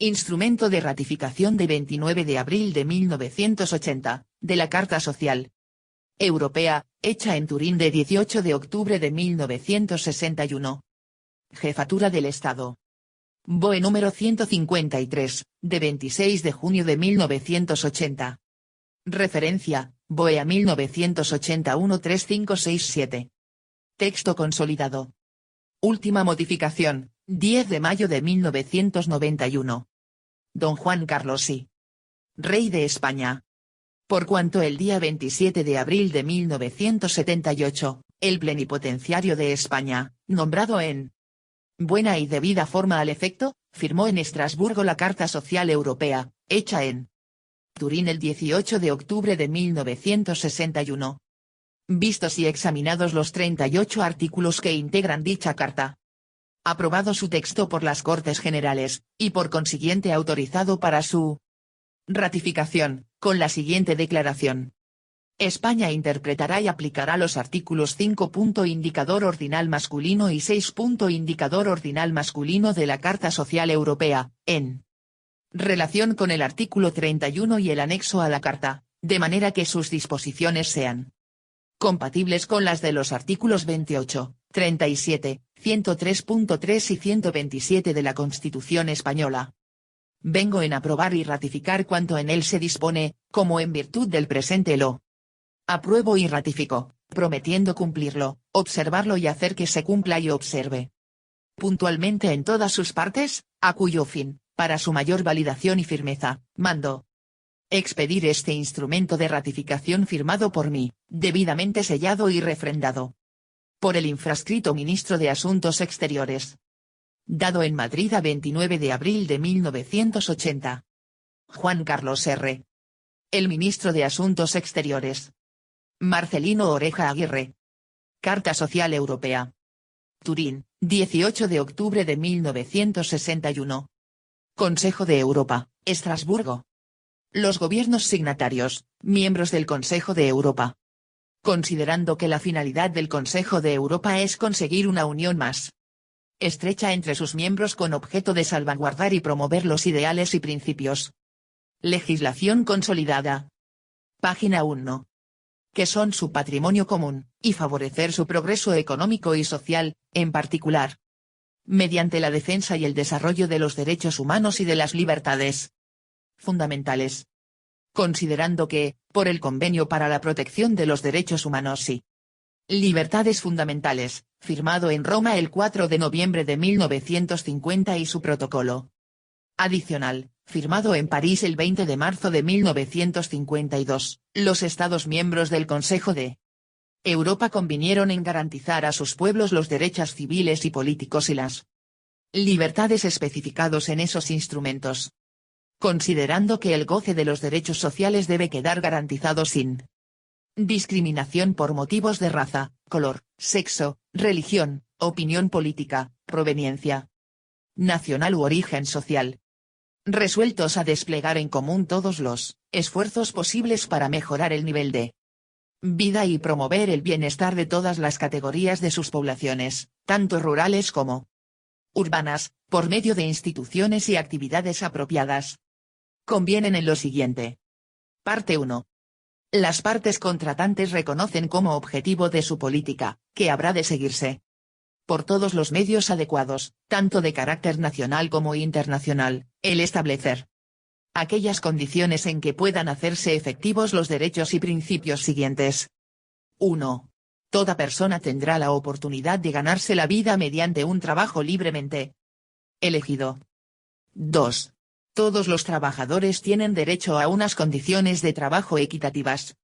Instrumento de ratificación de 29 de abril de 1980, de la Carta Social Europea, hecha en Turín de 18 de octubre de 1961. Jefatura del Estado. BOE número 153, de 26 de junio de 1980. Referencia, BOE a 1981-3567. Texto consolidado. Última modificación, 10 de mayo de 1991. Don Juan Carlos I. Rey de España. Por cuanto el día 27 de abril de 1978, el plenipotenciario de España, nombrado en buena y debida forma al efecto, firmó en Estrasburgo la Carta Social Europea, hecha en Turín el 18 de octubre de 1961. Vistos y examinados los 38 artículos que integran dicha carta. Aprobado su texto por las Cortes Generales, y por consiguiente autorizado para su ratificación, con la siguiente declaración. España interpretará y aplicará los artículos 5. Indicador ordinal masculino y 6. Indicador ordinal masculino de la Carta Social Europea, en relación con el artículo 31 y el anexo a la Carta, de manera que sus disposiciones sean compatibles con las de los artículos 28, 37, 103.3 y 127 de la Constitución Española. Vengo en aprobar y ratificar cuanto en él se dispone, como en virtud del presente lo apruebo y ratifico, prometiendo cumplirlo, observarlo y hacer que se cumpla y observe puntualmente en todas sus partes, a cuyo fin, para su mayor validación y firmeza, mando expedir este instrumento de ratificación firmado por mí, debidamente sellado y refrendado por el infrascrito Ministro de Asuntos Exteriores. Dado en Madrid a 29 de abril de 1980. Juan Carlos R. El Ministro de Asuntos Exteriores. Marcelino Oreja Aguirre. Carta Social Europea. Turín, 18 de octubre de 1961. Consejo de Europa, Estrasburgo. Los gobiernos signatarios, miembros del Consejo de Europa. Considerando que la finalidad del Consejo de Europa es conseguir una unión más estrecha entre sus miembros con objeto de salvaguardar y promover los ideales y principios. Legislación consolidada. Página 1. Que son su patrimonio común, y favorecer su progreso económico y social, en particular, mediante la defensa y el desarrollo de los derechos humanos y de las libertades fundamentales. Considerando que, por el Convenio para la Protección de los Derechos Humanos y Libertades Fundamentales, firmado en Roma el 4 de noviembre de 1950 y su protocolo adicional, firmado en París el 20 de marzo de 1952, los Estados miembros del Consejo de Europa convinieron en garantizar a sus pueblos los derechos civiles y políticos y las libertades especificados en esos instrumentos. Considerando que el goce de los derechos sociales debe quedar garantizado sin discriminación por motivos de raza, color, sexo, religión, opinión política, proveniencia nacional u origen social. Resueltos a desplegar en común todos los esfuerzos posibles para mejorar el nivel de vida y promover el bienestar de todas las categorías de sus poblaciones, tanto rurales como urbanas, por medio de instituciones y actividades apropiadas. Convienen en lo siguiente. Parte 1. Las partes contratantes reconocen como objetivo de su política, que habrá de seguirse por todos los medios adecuados, tanto de carácter nacional como internacional, el establecer aquellas condiciones en que puedan hacerse efectivos los derechos y principios siguientes. 1. Toda persona tendrá la oportunidad de ganarse la vida mediante un trabajo libremente elegido. 2. Todos los trabajadores tienen derecho a unas condiciones de trabajo equitativas.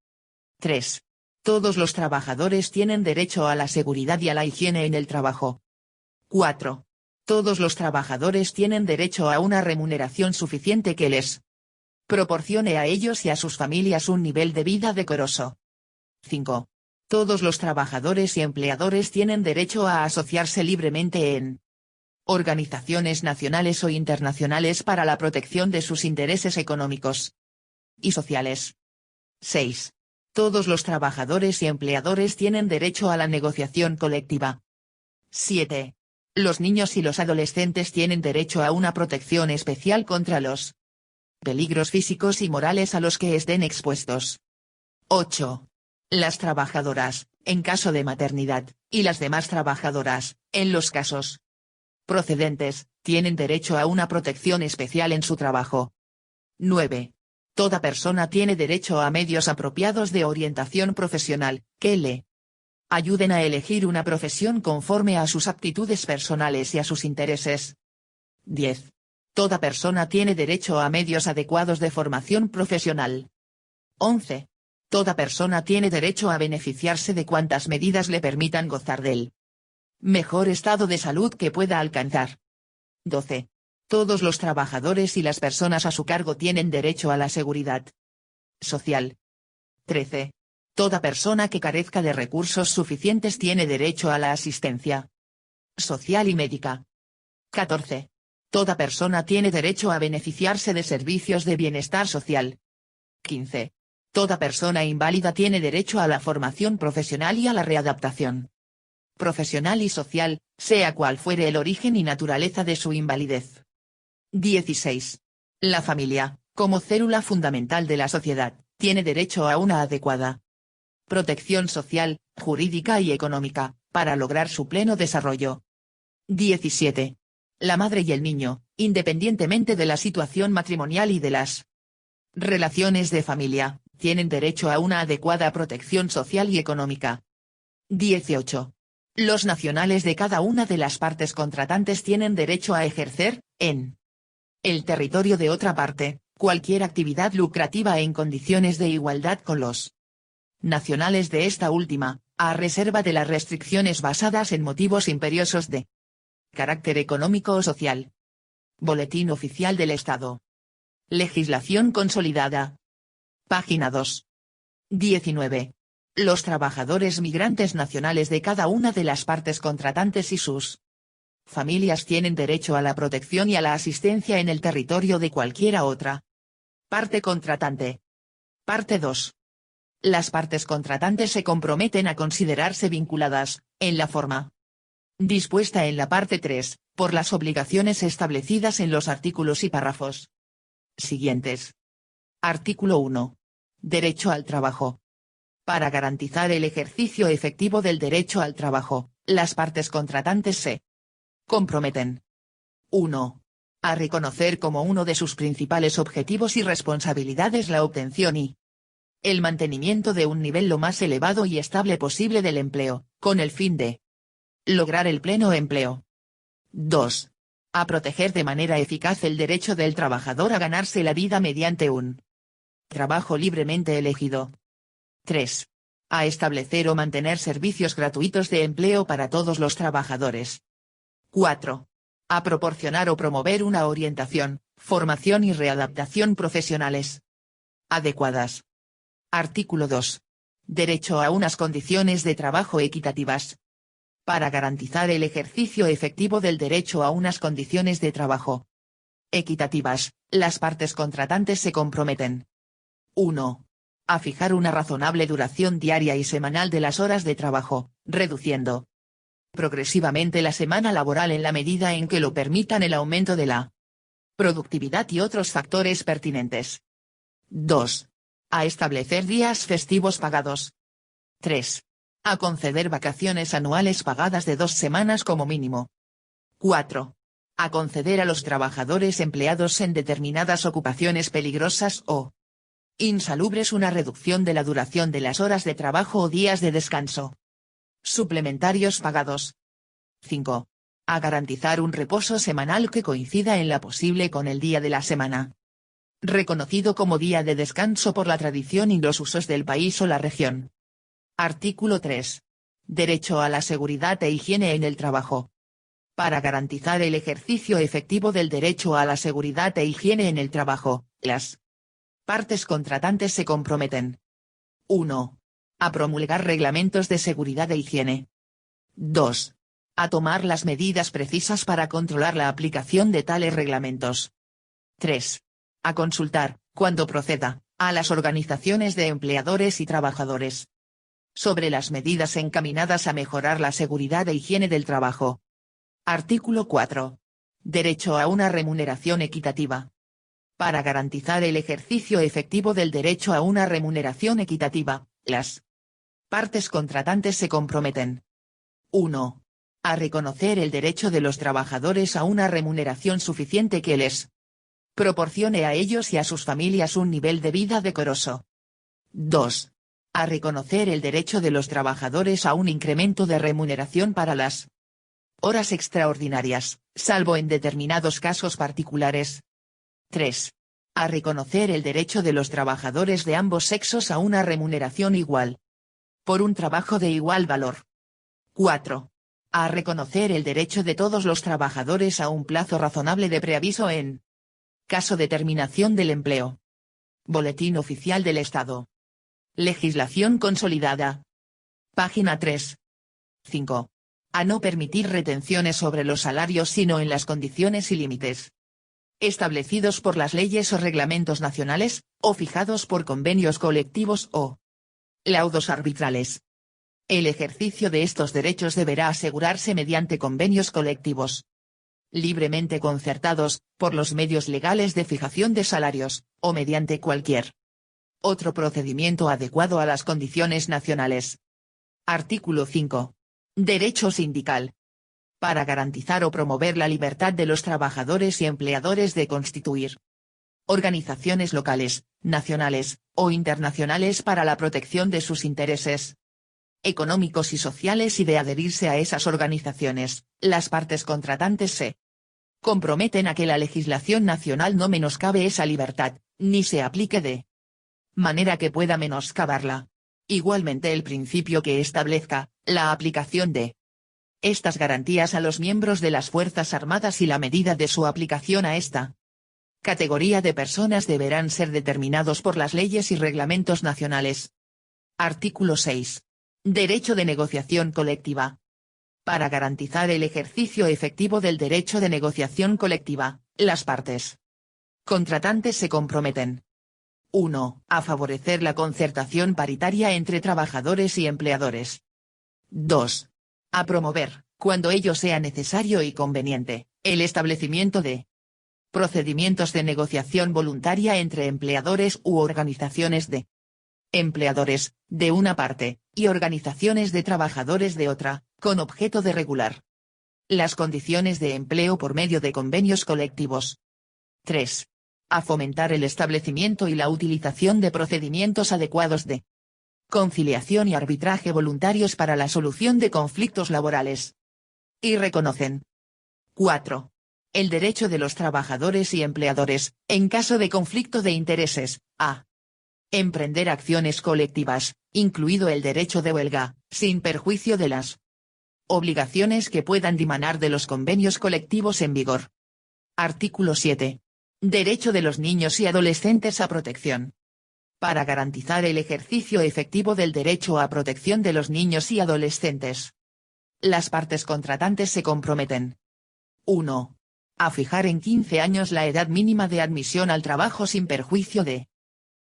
3. Todos los trabajadores tienen derecho a la seguridad y a la higiene en el trabajo. 4. Todos los trabajadores tienen derecho a una remuneración suficiente que les proporcione a ellos y a sus familias un nivel de vida decoroso. 5. Todos los trabajadores y empleadores tienen derecho a asociarse libremente en organizaciones nacionales o internacionales para la protección de sus intereses económicos y sociales. 6. Todos los trabajadores y empleadores tienen derecho a la negociación colectiva. 7. Los niños y los adolescentes tienen derecho a una protección especial contra los peligros físicos y morales a los que estén expuestos. 8. Las trabajadoras, en caso de maternidad, y las demás trabajadoras, en los casos procedentes, tienen derecho a una protección especial en su trabajo. 9. Toda persona tiene derecho a medios apropiados de orientación profesional, que le ayuden a elegir una profesión conforme a sus aptitudes personales y a sus intereses. 10. Toda persona tiene derecho a medios adecuados de formación profesional. 11. Toda persona tiene derecho a beneficiarse de cuantas medidas le permitan gozar del mejor estado de salud que pueda alcanzar. 12. Todos los trabajadores y las personas a su cargo tienen derecho a la seguridad social. 13. Toda persona que carezca de recursos suficientes tiene derecho a la asistencia social y médica. 14. Toda persona tiene derecho a beneficiarse de servicios de bienestar social. 15. Toda persona inválida tiene derecho a la formación profesional y a la readaptación profesional y social, sea cual fuere el origen y naturaleza de su invalidez. 16. La familia, como célula fundamental de la sociedad, tiene derecho a una adecuada protección social, jurídica y económica, para lograr su pleno desarrollo. 17. La madre y el niño, independientemente de la situación matrimonial y de las relaciones de familia, tienen derecho a una adecuada protección social y económica. 18. Los nacionales de cada una de las partes contratantes tienen derecho a ejercer, en el territorio de otra parte, cualquier actividad lucrativa en condiciones de igualdad con los nacionales de esta última, a reserva de las restricciones basadas en motivos imperiosos de carácter económico o social. Boletín Oficial del Estado. Legislación consolidada. Página 2. 19. Los trabajadores migrantes nacionales de cada una de las partes contratantes y sus familias tienen derecho a la protección y a la asistencia en el territorio de cualquiera otra parte contratante. Parte 2. Las partes contratantes se comprometen a considerarse vinculadas, en la forma dispuesta en la parte 3, por las obligaciones establecidas en los artículos y párrafos siguientes. Artículo 1. Derecho al trabajo. Para garantizar el ejercicio efectivo del derecho al trabajo, las partes contratantes se comprometen. 1. A reconocer como uno de sus principales objetivos y responsabilidades la obtención y el mantenimiento de un nivel lo más elevado y estable posible del empleo, con el fin de lograr el pleno empleo. 2. A proteger de manera eficaz el derecho del trabajador a ganarse la vida mediante un trabajo libremente elegido. 3. A establecer o mantener servicios gratuitos de empleo para todos los trabajadores. 4. A proporcionar o promover una orientación, formación y readaptación profesionales adecuadas. Artículo 2. Derecho a unas condiciones de trabajo equitativas. Para garantizar el ejercicio efectivo del derecho a unas condiciones de trabajo equitativas, las partes contratantes se comprometen. 1. A fijar una razonable duración diaria y semanal de las horas de trabajo, reduciendo progresivamente la semana laboral en la medida en que lo permitan el aumento de la productividad y otros factores pertinentes. 2. A establecer días festivos pagados. 3. A conceder vacaciones anuales pagadas de 2 semanas como mínimo. 4. A conceder a los trabajadores empleados en determinadas ocupaciones peligrosas o insalubres una reducción de la duración de las horas de trabajo o días de descanso suplementarios pagados. 5. A garantizar un reposo semanal que coincida en la posible con el día de la semana reconocido como día de descanso por la tradición y los usos del país o la región. Artículo 3. Derecho a la seguridad e higiene en el trabajo. Para garantizar el ejercicio efectivo del derecho a la seguridad e higiene en el trabajo, las partes contratantes se comprometen. 1. A promulgar reglamentos de seguridad e higiene. 2. A tomar las medidas precisas para controlar la aplicación de tales reglamentos. 3. A consultar, cuando proceda, a las organizaciones de empleadores y trabajadores sobre las medidas encaminadas a mejorar la seguridad e higiene del trabajo. Artículo 4. Derecho a una remuneración equitativa. Para garantizar el ejercicio efectivo del derecho a una remuneración equitativa, las partes contratantes se comprometen. 1. A reconocer el derecho de los trabajadores a una remuneración suficiente que les proporcione a ellos y a sus familias un nivel de vida decoroso. 2. A reconocer el derecho de los trabajadores a un incremento de remuneración para las horas extraordinarias, salvo en determinados casos particulares. 3. A reconocer el derecho de los trabajadores de ambos sexos a una remuneración igual por un trabajo de igual valor. 4. A reconocer el derecho de todos los trabajadores a un plazo razonable de preaviso en caso de terminación del empleo. Boletín Oficial del Estado. Legislación consolidada. Página 3. 5. A no permitir retenciones sobre los salarios sino en las condiciones y límites establecidos por las leyes o reglamentos nacionales, o fijados por convenios colectivos o laudos arbitrales. El ejercicio de estos derechos deberá asegurarse mediante convenios colectivos libremente concertados, por los medios legales de fijación de salarios, o mediante cualquier otro procedimiento adecuado a las condiciones nacionales. Artículo 5. Derecho sindical. Para garantizar o promover la libertad de los trabajadores y empleadores de constituir organizaciones locales, nacionales, o internacionales para la protección de sus intereses económicos y sociales y de adherirse a esas organizaciones, las partes contratantes se comprometen a que la legislación nacional no menoscabe esa libertad, ni se aplique de manera que pueda menoscabarla. Igualmente el principio que establezca la aplicación de estas garantías a los miembros de las Fuerzas Armadas y la medida de su aplicación a esta categoría de personas deberán ser determinados por las leyes y reglamentos nacionales. Artículo 6. Derecho de negociación colectiva. Para garantizar el ejercicio efectivo del derecho de negociación colectiva, las partes contratantes se comprometen. 1. A favorecer la concertación paritaria entre trabajadores y empleadores. 2. A promover, cuando ello sea necesario y conveniente, el establecimiento de procedimientos de negociación voluntaria entre empleadores u organizaciones de empleadores, de una parte, y organizaciones de trabajadores de otra, con objeto de regular las condiciones de empleo por medio de convenios colectivos. 3. A fomentar el establecimiento y la utilización de procedimientos adecuados de conciliación y arbitraje voluntarios para la solución de conflictos laborales. Y reconocen. 4. El derecho de los trabajadores y empleadores, en caso de conflicto de intereses, a emprender acciones colectivas, incluido el derecho de huelga, sin perjuicio de las obligaciones que puedan dimanar de los convenios colectivos en vigor. Artículo 7. Derecho de los niños y adolescentes a protección. Para garantizar el ejercicio efectivo del derecho a protección de los niños y adolescentes, las partes contratantes se comprometen. 1. A fijar en 15 años la edad mínima de admisión al trabajo sin perjuicio de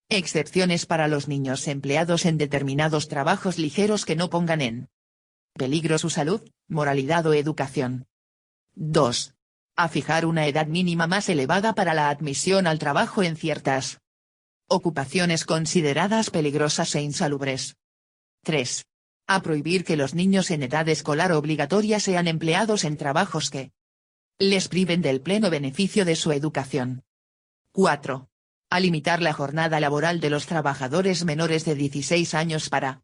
excepciones para los niños empleados en determinados trabajos ligeros que no pongan en peligro su salud, moralidad o educación. 2. A fijar una edad mínima más elevada para la admisión al trabajo en ciertas ocupaciones consideradas peligrosas e insalubres. 3. A prohibir que los niños en edad escolar obligatoria sean empleados en trabajos que les priven del pleno beneficio de su educación. 4. A limitar la jornada laboral de los trabajadores menores de 16 años para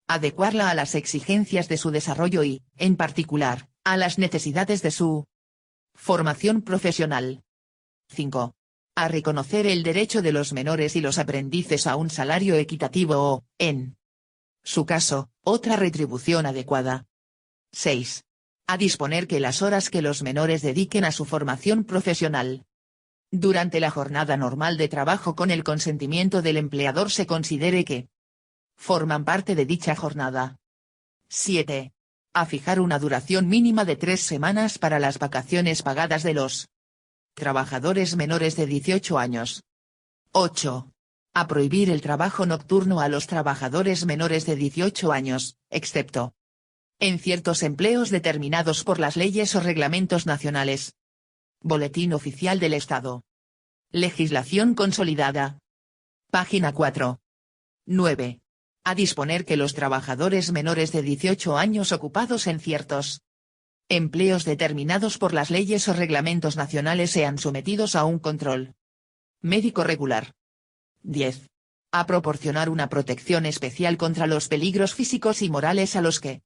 adecuarla a las exigencias de su desarrollo y, en particular, a las necesidades de su formación profesional. 5. A reconocer el derecho de los menores y los aprendices a un salario equitativo o, en su caso, otra retribución adecuada. 6. A disponer que las horas que los menores dediquen a su formación profesional durante la jornada normal de trabajo con el consentimiento del empleador se considere que forman parte de dicha jornada. 7. A fijar una duración mínima de 3 semanas para las vacaciones pagadas de los trabajadores menores de 18 años. 8. A prohibir el trabajo nocturno a los trabajadores menores de 18 años, excepto En ciertos empleos determinados por las leyes o reglamentos nacionales. Boletín Oficial del Estado. Legislación consolidada. Página 4. 9. A disponer que los trabajadores menores de 18 años ocupados en ciertos empleos determinados por las leyes o reglamentos nacionales sean sometidos a un control médico regular. 10. A proporcionar una protección especial contra los peligros físicos y morales a los que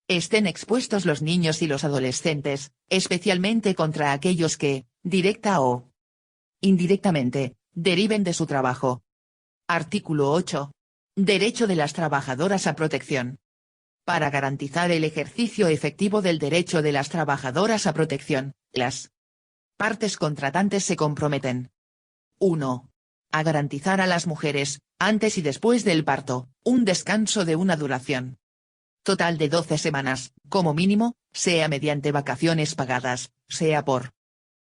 estén expuestos los niños y los adolescentes, especialmente contra aquellos que, directa o indirectamente, deriven de su trabajo. Artículo 8. Derecho de las trabajadoras a protección. Para garantizar el ejercicio efectivo del derecho de las trabajadoras a protección, las partes contratantes se comprometen. 1. A garantizar a las mujeres, antes y después del parto, un descanso de una duración total de 12 semanas, como mínimo, sea mediante vacaciones pagadas, sea por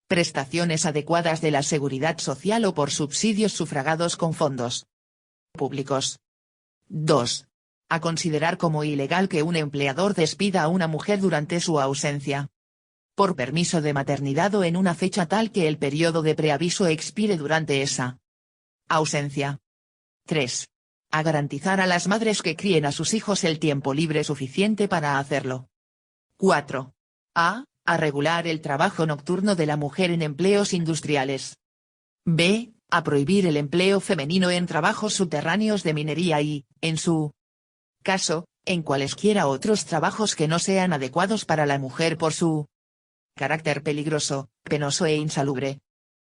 prestaciones adecuadas de la seguridad social o por subsidios sufragados con fondos públicos. 2. A considerar como ilegal que un empleador despida a una mujer durante su ausencia por permiso de maternidad o en una fecha tal que el periodo de preaviso expire durante esa ausencia. 3. A garantizar a las madres que críen a sus hijos el tiempo libre suficiente para hacerlo. 4. A regular el trabajo nocturno de la mujer en empleos industriales. B. A prohibir el empleo femenino en trabajos subterráneos de minería y, en su caso, en cualesquiera otros trabajos que no sean adecuados para la mujer por su carácter peligroso, penoso e insalubre.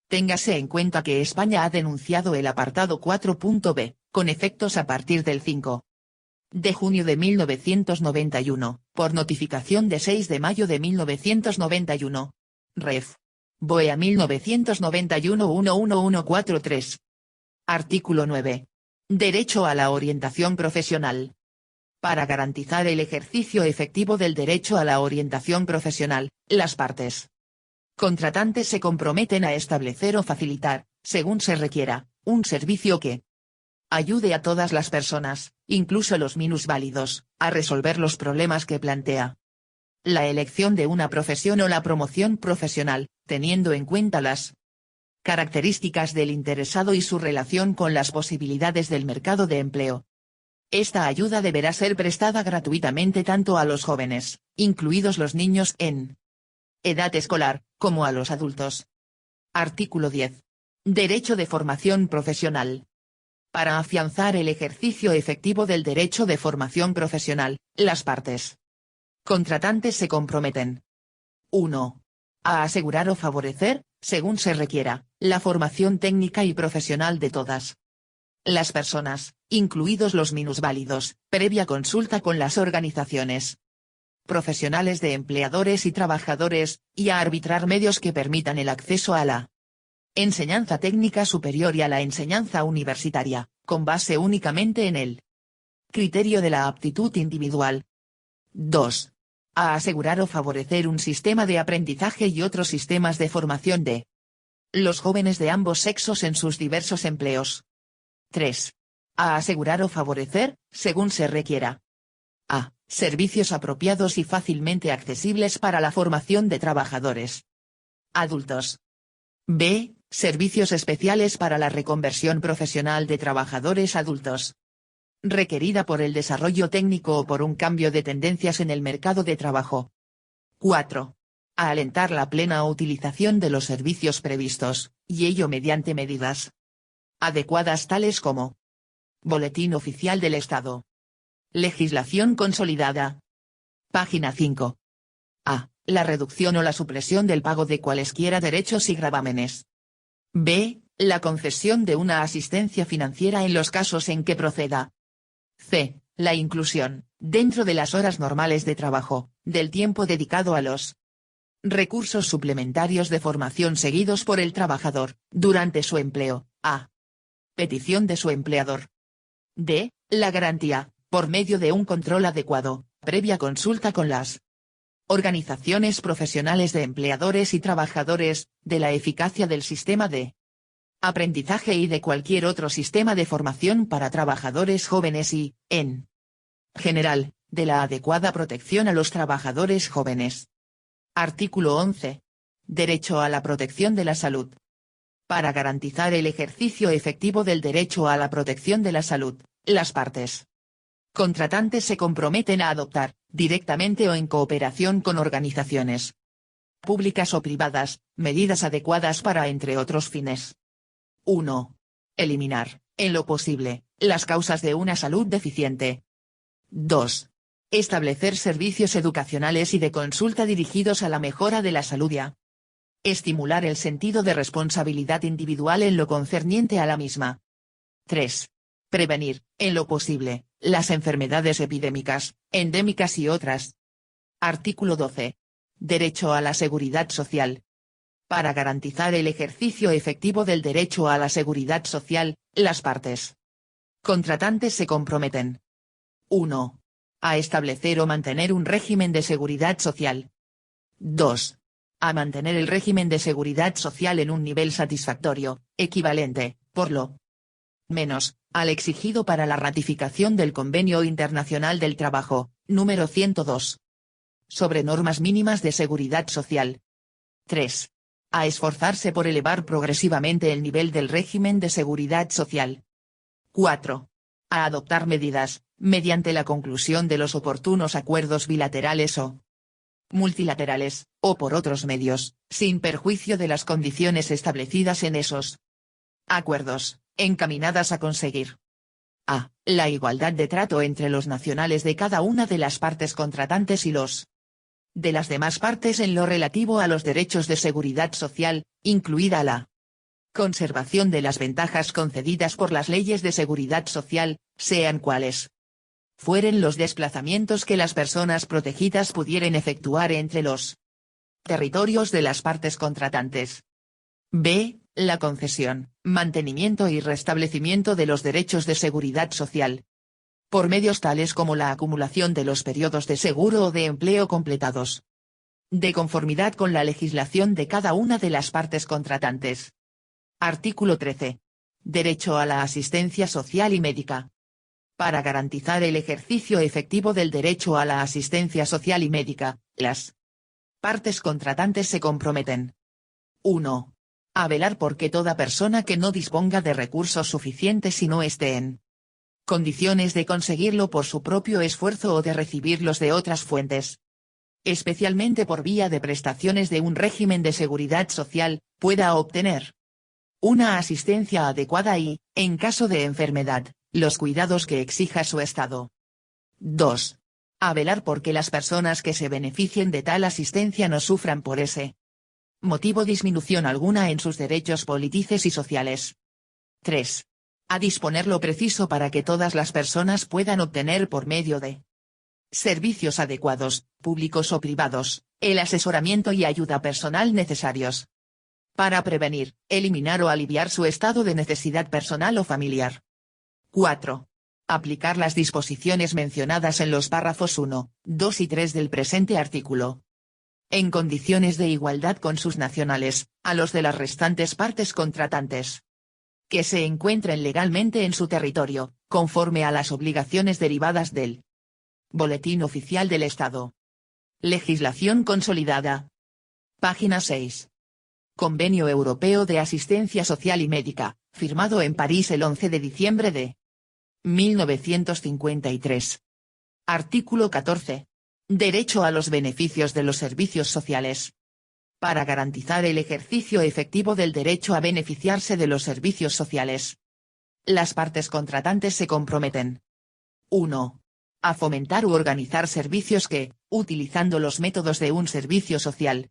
Téngase en cuenta que España ha denunciado el apartado 4.b, con efectos a partir del 5 de junio de 1991, por notificación de 6 de mayo de 1991. Ref. BOEA 1991-11143. Artículo 9. Derecho a la orientación profesional. Para garantizar el ejercicio efectivo del derecho a la orientación profesional, las partes contratantes se comprometen a establecer o facilitar, según se requiera, un servicio que ayude a todas las personas, incluso los minusválidos, a resolver los problemas que plantea la elección de una profesión o la promoción profesional, teniendo en cuenta las características del interesado y su relación con las posibilidades del mercado de empleo. Esta ayuda deberá ser prestada gratuitamente tanto a los jóvenes, incluidos los niños en edad escolar, como a los adultos. Artículo 10. Derecho de formación profesional. Para afianzar el ejercicio efectivo del derecho de formación profesional, las partes contratantes se comprometen. 1. A asegurar o favorecer, según se requiera, la formación técnica y profesional de todas las personas, incluidos los minusválidos, previa consulta con las organizaciones profesionales de empleadores y trabajadores, y a arbitrar medios que permitan el acceso a la enseñanza técnica superior y a la enseñanza universitaria, con base únicamente en el criterio de la aptitud individual. 2. A asegurar o favorecer un sistema de aprendizaje y otros sistemas de formación de los jóvenes de ambos sexos en sus diversos empleos. 3. A asegurar o favorecer, según se requiera. A. Servicios apropiados y fácilmente accesibles para la formación de trabajadores adultos. B. Servicios especiales para la reconversión profesional de trabajadores adultos, requerida por el desarrollo técnico o por un cambio de tendencias en el mercado de trabajo. 4. A alentar la plena utilización de los servicios previstos, y ello mediante medidas adecuadas tales como Boletín Oficial del Estado. Legislación consolidada. Página 5. A. La reducción o la supresión del pago de cualesquiera derechos y gravámenes. B. La concesión de una asistencia financiera en los casos en que proceda. C. La inclusión, dentro de las horas normales de trabajo, del tiempo dedicado a los recursos suplementarios de formación seguidos por el trabajador, durante su empleo, a petición de su empleador. D. La garantía, por medio de un control adecuado, previa consulta con las organizaciones profesionales de empleadores y trabajadores, de la eficacia del sistema de aprendizaje y de cualquier otro sistema de formación para trabajadores jóvenes y, en general, de la adecuada protección a los trabajadores jóvenes. Artículo 11. Derecho a la protección de la salud. Para garantizar el ejercicio efectivo del derecho a la protección de la salud, las partes contratantes se comprometen a adoptar, directamente o en cooperación con organizaciones públicas o privadas, medidas adecuadas para entre otros fines. 1. Eliminar, en lo posible, las causas de una salud deficiente. 2. Establecer servicios educacionales y de consulta dirigidos a la mejora de la salud y a estimular el sentido de responsabilidad individual en lo concerniente a la misma. 3. Prevenir, en lo posible, las enfermedades epidémicas, endémicas y otras. Artículo 12. Derecho a la seguridad social. Para garantizar el ejercicio efectivo del derecho a la seguridad social, las partes contratantes se comprometen. 1. A establecer o mantener un régimen de seguridad social. 2. A mantener el régimen de seguridad social en un nivel satisfactorio, equivalente, por lo menos, al exigido para la ratificación del Convenio Internacional del Trabajo, número 102. Sobre normas mínimas de seguridad social. 3. A esforzarse por elevar progresivamente el nivel del régimen de seguridad social. 4. A adoptar medidas, mediante la conclusión de los oportunos acuerdos bilaterales o multilaterales, o por otros medios, sin perjuicio de las condiciones establecidas en esos acuerdos, encaminadas a conseguir a. La igualdad de trato entre los nacionales de cada una de las partes contratantes y los de las demás partes en lo relativo a los derechos de seguridad social, incluida la conservación de las ventajas concedidas por las leyes de seguridad social, sean cuales fueren los desplazamientos que las personas protegidas pudieran efectuar entre los territorios de las partes contratantes. B. La concesión, mantenimiento y restablecimiento de los derechos de seguridad social. Por medios tales como la acumulación de los periodos de seguro o de empleo completados. De conformidad con la legislación de cada una de las partes contratantes. Artículo 13. Derecho a la asistencia social y médica. Para garantizar el ejercicio efectivo del derecho a la asistencia social y médica, las partes contratantes se comprometen. 1. A velar porque toda persona que no disponga de recursos suficientes y no esté en condiciones de conseguirlo por su propio esfuerzo o de recibirlos de otras fuentes, especialmente por vía de prestaciones de un régimen de seguridad social, pueda obtener una asistencia adecuada y, en caso de enfermedad, los cuidados que exija su estado. 2. A velar porque las personas que se beneficien de tal asistencia no sufran por ese motivo disminución alguna en sus derechos políticos y sociales. 3. A disponer lo preciso para que todas las personas puedan obtener por medio de servicios adecuados, públicos o privados, el asesoramiento y ayuda personal necesarios para prevenir, eliminar o aliviar su estado de necesidad personal o familiar. 4. Aplicar las disposiciones mencionadas en los párrafos 1, 2 y 3 del presente artículo, en condiciones de igualdad con sus nacionales, a los de las restantes partes contratantes que se encuentren legalmente en su territorio, conforme a las obligaciones derivadas del Boletín Oficial del Estado. Legislación consolidada. Página 6. Convenio Europeo de Asistencia Social y Médica, firmado en París el 11 de diciembre de 1953. Artículo 14. Derecho a los beneficios de los servicios sociales. Para garantizar el ejercicio efectivo del derecho a beneficiarse de los servicios sociales, las partes contratantes se comprometen. 1. A fomentar u organizar servicios que, utilizando los métodos de un servicio social,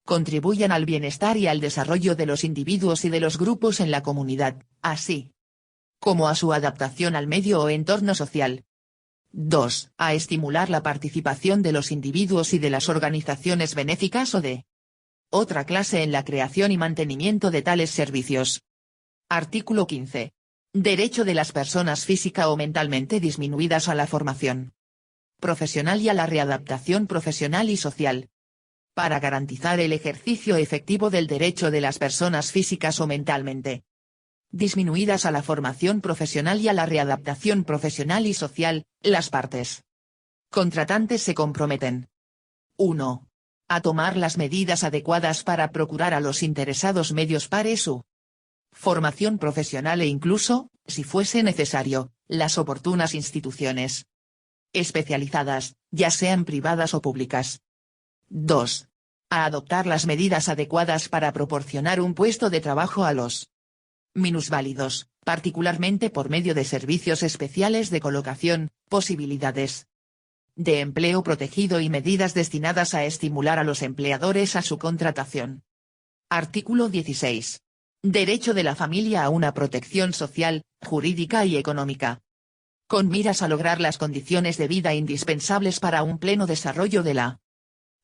contribuyan al bienestar y al desarrollo de los individuos y de los grupos en la comunidad, así como a su adaptación al medio o entorno social. 2. A estimular la participación de los individuos y de las organizaciones benéficas o de otra clase en la creación y mantenimiento de tales servicios. Artículo 15. Derecho de las personas física o mentalmente disminuidas a la formación profesional y a la readaptación profesional y social. Para garantizar el ejercicio efectivo del derecho de las personas físicas o mentalmente disminuidas a la formación profesional y a la readaptación profesional y social, las partes contratantes se comprometen. 1. A tomar las medidas adecuadas para procurar a los interesados medios para su formación profesional e incluso, si fuese necesario, las oportunas instituciones especializadas, ya sean privadas o públicas. 2. A adoptar las medidas adecuadas para proporcionar un puesto de trabajo a los minusválidos, particularmente por medio de servicios especiales de colocación, posibilidades de empleo protegido y medidas destinadas a estimular a los empleadores a su contratación. Artículo 16. Derecho de la familia a una protección social, jurídica y económica. Con miras a lograr las condiciones de vida indispensables para un pleno desarrollo de la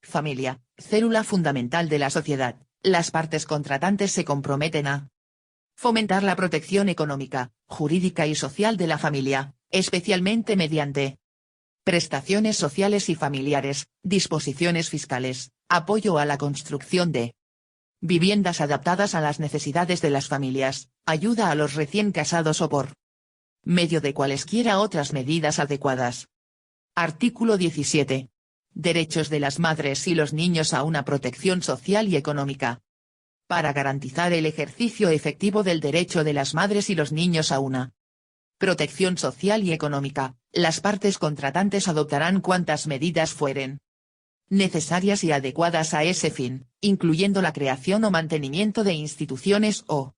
familia, célula fundamental de la sociedad, las partes contratantes se comprometen a fomentar la protección económica, jurídica y social de la familia, especialmente mediante prestaciones sociales y familiares, disposiciones fiscales, apoyo a la construcción de viviendas adaptadas a las necesidades de las familias, ayuda a los recién casados o por medio de cualesquiera otras medidas adecuadas. Artículo 17. Derechos de las madres y los niños a una protección social y económica. Para garantizar el ejercicio efectivo del derecho de las madres y los niños a una protección social y económica, las partes contratantes adoptarán cuantas medidas fueren necesarias y adecuadas a ese fin, incluyendo la creación o mantenimiento de instituciones o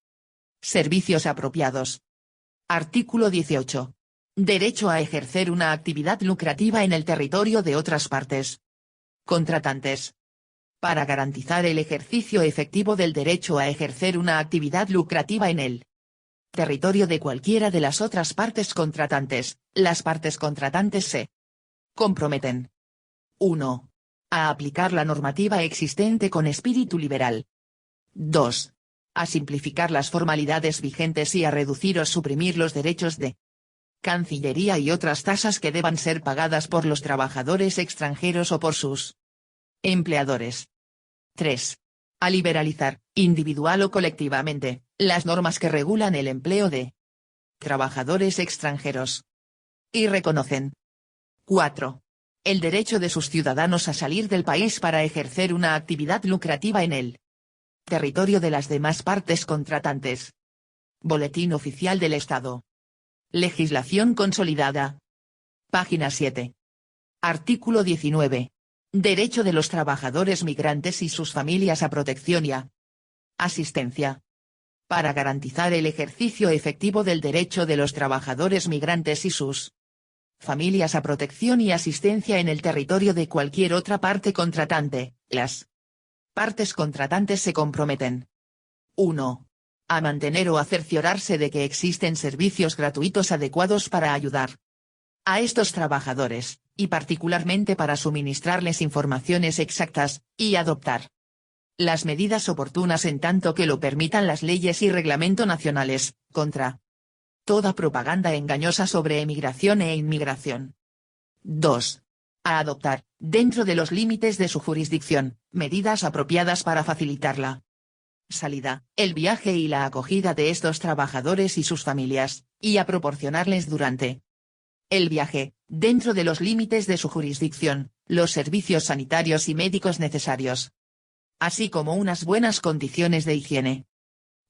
servicios apropiados. Artículo 18. Derecho a ejercer una actividad lucrativa en el territorio de otras partes contratantes. Para garantizar el ejercicio efectivo del derecho a ejercer una actividad lucrativa en el territorio de cualquiera de las otras partes contratantes, las partes contratantes se comprometen. 1. A aplicar la normativa existente con espíritu liberal. 2. A simplificar las formalidades vigentes y a reducir o suprimir los derechos de Cancillería y otras tasas que deban ser pagadas por los trabajadores extranjeros o por sus empleadores. 3. A liberalizar, individual o colectivamente, las normas que regulan el empleo de trabajadores extranjeros. Y reconocen. 4. El derecho de sus ciudadanos a salir del país para ejercer una actividad lucrativa en el territorio de las demás partes contratantes. Boletín Oficial del Estado. Legislación consolidada. Página 7. Artículo 19. Derecho de los trabajadores migrantes y sus familias a protección y a asistencia. Para garantizar el ejercicio efectivo del derecho de los trabajadores migrantes y sus familias a protección y asistencia en el territorio de cualquier otra parte contratante, las partes contratantes se comprometen. 1. A mantener o a cerciorarse de que existen servicios gratuitos adecuados para ayudar a estos trabajadores, y particularmente para suministrarles informaciones exactas, y adoptar las medidas oportunas en tanto que lo permitan las leyes y reglamento nacionales, contra toda propaganda engañosa sobre emigración e inmigración. 2. A adoptar, dentro de los límites de su jurisdicción, medidas apropiadas para facilitar la salida, el viaje y la acogida de estos trabajadores y sus familias, y a proporcionarles durante el viaje, dentro de los límites de su jurisdicción, los servicios sanitarios y médicos necesarios, así como unas buenas condiciones de higiene.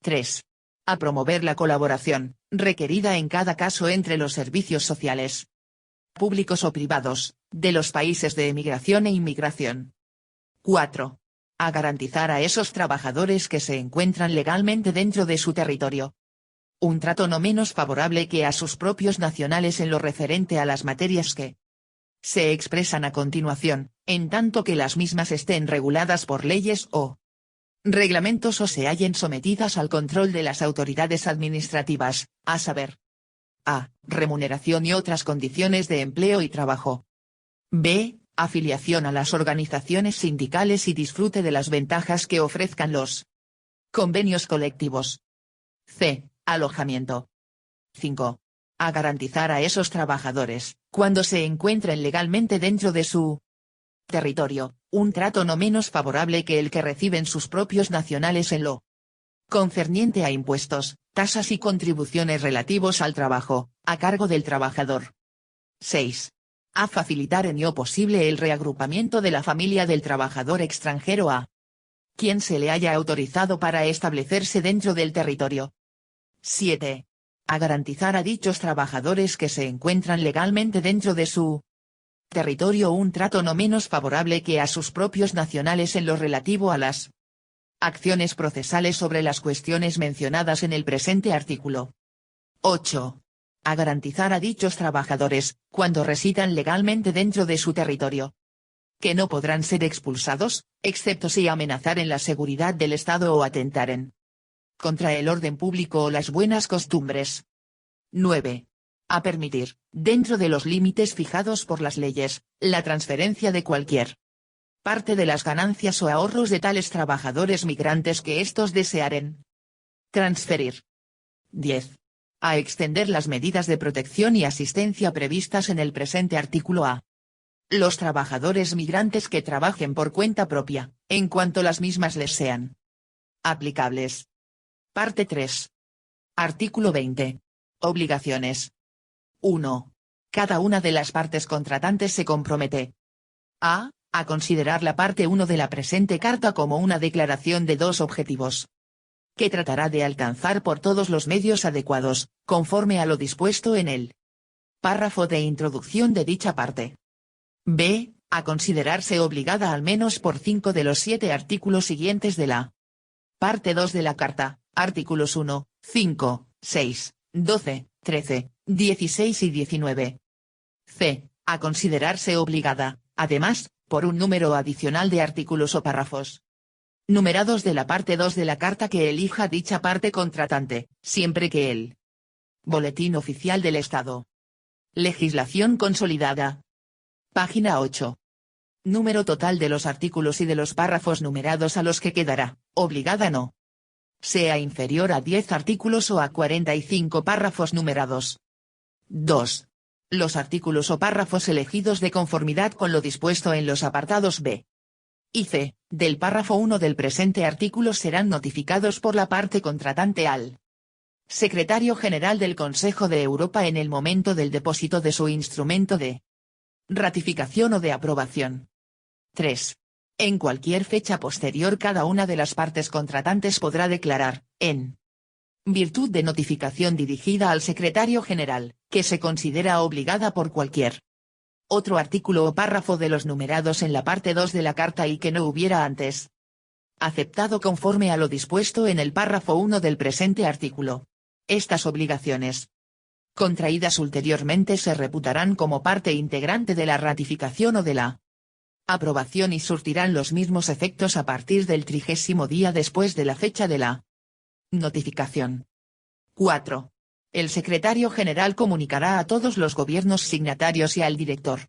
3. A promover la colaboración, requerida en cada caso entre los servicios sociales, públicos o privados, de los países de emigración e inmigración. 4. A garantizar a esos trabajadores que se encuentran legalmente dentro de su territorio un trato no menos favorable que a sus propios nacionales en lo referente a las materias que se expresan a continuación, en tanto que las mismas estén reguladas por leyes o reglamentos o se hallen sometidas al control de las autoridades administrativas, a saber: a. Remuneración y otras condiciones de empleo y trabajo. b. Afiliación a las organizaciones sindicales y disfrute de las ventajas que ofrezcan los convenios colectivos. c. Alojamiento. 5. A garantizar a esos trabajadores, cuando se encuentren legalmente dentro de su territorio, un trato no menos favorable que el que reciben sus propios nacionales en lo concerniente a impuestos, tasas y contribuciones relativos al trabajo, a cargo del trabajador. 6. A facilitar en lo posible el reagrupamiento de la familia del trabajador extranjero a quien se le haya autorizado para establecerse dentro del territorio. 7. A garantizar a dichos trabajadores que se encuentran legalmente dentro de su territorio un trato no menos favorable que a sus propios nacionales en lo relativo a las acciones procesales sobre las cuestiones mencionadas en el presente artículo. 8. A garantizar a dichos trabajadores, cuando residan legalmente dentro de su territorio, que no podrán ser expulsados, excepto si amenazaren la seguridad del Estado o atentaren contra el orden público o las buenas costumbres. 9. A permitir, dentro de los límites fijados por las leyes, la transferencia de cualquier parte de las ganancias o ahorros de tales trabajadores migrantes que éstos desearen transferir. 10. A extender las medidas de protección y asistencia previstas en el presente artículo a los trabajadores migrantes que trabajen por cuenta propia, en cuanto las mismas les sean aplicables. Parte 3. Artículo 20. Obligaciones. 1. Cada una de las partes contratantes se compromete a considerar la parte 1 de la presente carta como una declaración de dos objetivos que tratará de alcanzar por todos los medios adecuados, conforme a lo dispuesto en el párrafo de introducción de dicha parte. B. A considerarse obligada al menos por 5 de los 7 artículos siguientes de la parte 2 de la Carta, artículos 1, 5, 6, 12, 13, 16 y 19. C. A considerarse obligada, además, por un número adicional de artículos o párrafos numerados de la parte 2 de la Carta que elija dicha parte contratante, siempre que el Boletín Oficial del Estado. Legislación consolidada. Página 8. Número total de los artículos y de los párrafos numerados a los que quedará, obligada no sea inferior a 10 artículos o a 45 párrafos numerados. 2. Los artículos o párrafos elegidos de conformidad con lo dispuesto en los apartados B y C, del párrafo 1 del presente artículo serán notificados por la parte contratante al Secretario General del Consejo de Europa en el momento del depósito de su instrumento de ratificación o de aprobación. 3. En cualquier fecha posterior cada una de las partes contratantes podrá declarar, en virtud de notificación dirigida al Secretario General, que se considera obligada por cualquier otro artículo o párrafo de los numerados en la parte 2 de la Carta y que no hubiera antes aceptado conforme a lo dispuesto en el párrafo 1 del presente artículo. Estas obligaciones contraídas ulteriormente se reputarán como parte integrante de la ratificación o de la aprobación y surtirán los mismos efectos a partir del 30º día después de la fecha de la notificación. 4. El Secretario General comunicará a todos los gobiernos signatarios y al Director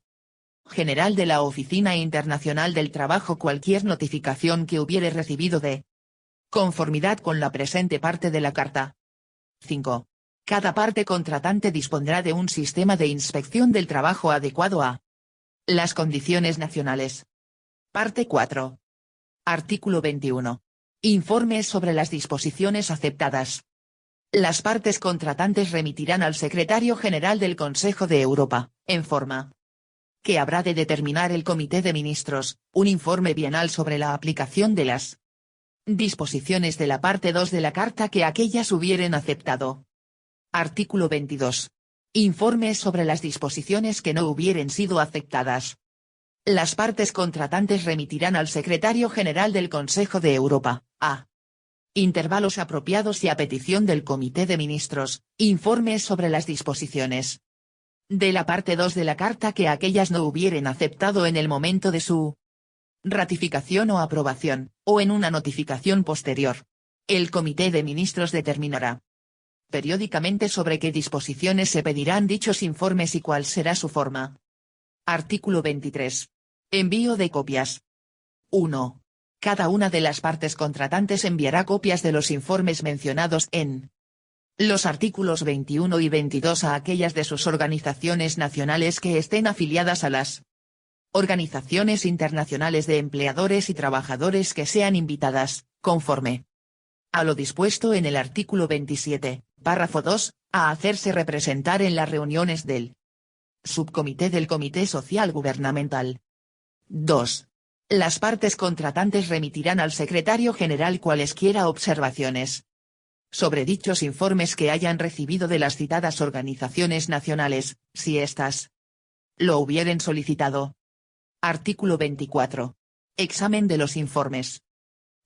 General de la Oficina Internacional del Trabajo cualquier notificación que hubiere recibido de conformidad con la presente parte de la Carta. 5. Cada parte contratante dispondrá de un sistema de inspección del trabajo adecuado a las condiciones nacionales. Parte 4. Artículo 21. Informes sobre las disposiciones aceptadas. Las partes contratantes remitirán al Secretario General del Consejo de Europa, en forma que habrá de determinar el Comité de Ministros, un informe bienal sobre la aplicación de las disposiciones de la parte 2 de la Carta que aquellas hubieren aceptado. Artículo 22. Informes sobre las disposiciones que no hubieren sido aceptadas. Las partes contratantes remitirán al Secretario General del Consejo de Europa, a intervalos apropiados y a petición del Comité de Ministros, informes sobre las disposiciones de la parte 2 de la Carta que aquellas no hubieren aceptado en el momento de su ratificación o aprobación, o en una notificación posterior. El Comité de Ministros determinará periódicamente sobre qué disposiciones se pedirán dichos informes y cuál será su forma. Artículo 23. Envío de copias. 1. Cada una de las partes contratantes enviará copias de los informes mencionados en los artículos 21 y 22 a aquellas de sus organizaciones nacionales que estén afiliadas a las organizaciones internacionales de empleadores y trabajadores que sean invitadas, conforme a lo dispuesto en el artículo 27, párrafo 2, a hacerse representar en las reuniones del Subcomité del Comité Social Gubernamental. 2. Las partes contratantes remitirán al secretario general cualesquiera observaciones sobre dichos informes que hayan recibido de las citadas organizaciones nacionales, si éstas lo hubieren solicitado. Artículo 24. Examen de los informes.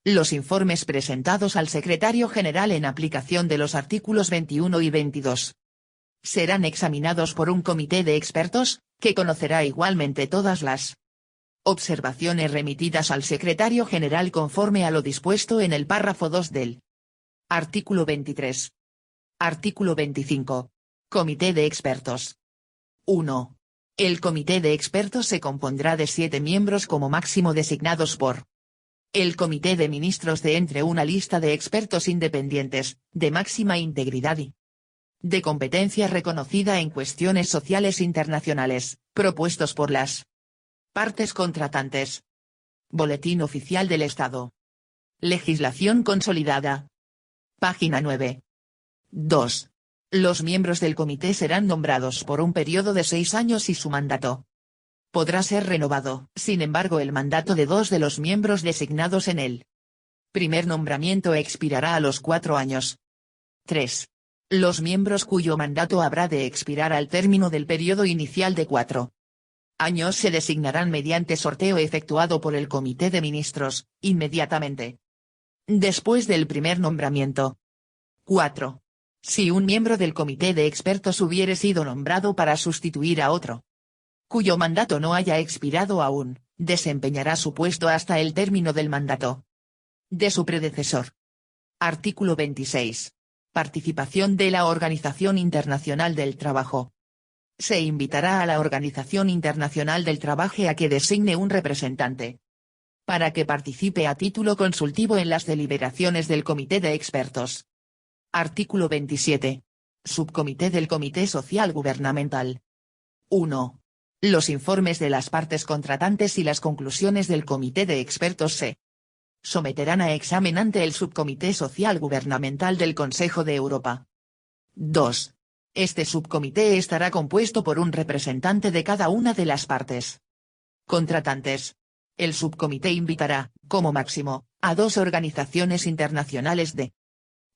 Los informes presentados al secretario general en aplicación de los artículos 21 y 22 serán examinados por un comité de expertos, que conocerá igualmente todas las observaciones remitidas al secretario general conforme a lo dispuesto en el párrafo 2 del artículo 23. Artículo 25. Comité de expertos. 1. El comité de expertos se compondrá de 7 miembros como máximo designados por el comité de ministros de entre una lista de expertos independientes, de máxima integridad y de competencia reconocida en cuestiones sociales internacionales, propuestos por las partes contratantes. Boletín Oficial del Estado. Legislación consolidada. Página 9. 2. Los miembros del comité serán nombrados por un periodo de 6 años y su mandato podrá ser renovado. Sin embargo, el mandato de 2 de los miembros designados en el primer nombramiento expirará a los 4 años. 3. Los miembros cuyo mandato habrá de expirar al término del periodo inicial de 4 años se designarán mediante sorteo efectuado por el Comité de Ministros, inmediatamente después del primer nombramiento. 4. Si un miembro del comité de expertos hubiere sido nombrado para sustituir a otro cuyo mandato no haya expirado aún, desempeñará su puesto hasta el término del mandato de su predecesor. Artículo 26. Participación de la Organización Internacional del Trabajo. Se invitará a la Organización Internacional del Trabajo a que designe un representante para que participe a título consultivo en las deliberaciones del Comité de Expertos. Artículo 27. Subcomité del Comité Social Gubernamental. 1. Los informes de las partes contratantes y las conclusiones del Comité de Expertos se someterán a examen ante el Subcomité Social Gubernamental del Consejo de Europa. 2. Este subcomité estará compuesto por un representante de cada una de las partes contratantes. El subcomité invitará, como máximo, a 2 organizaciones internacionales de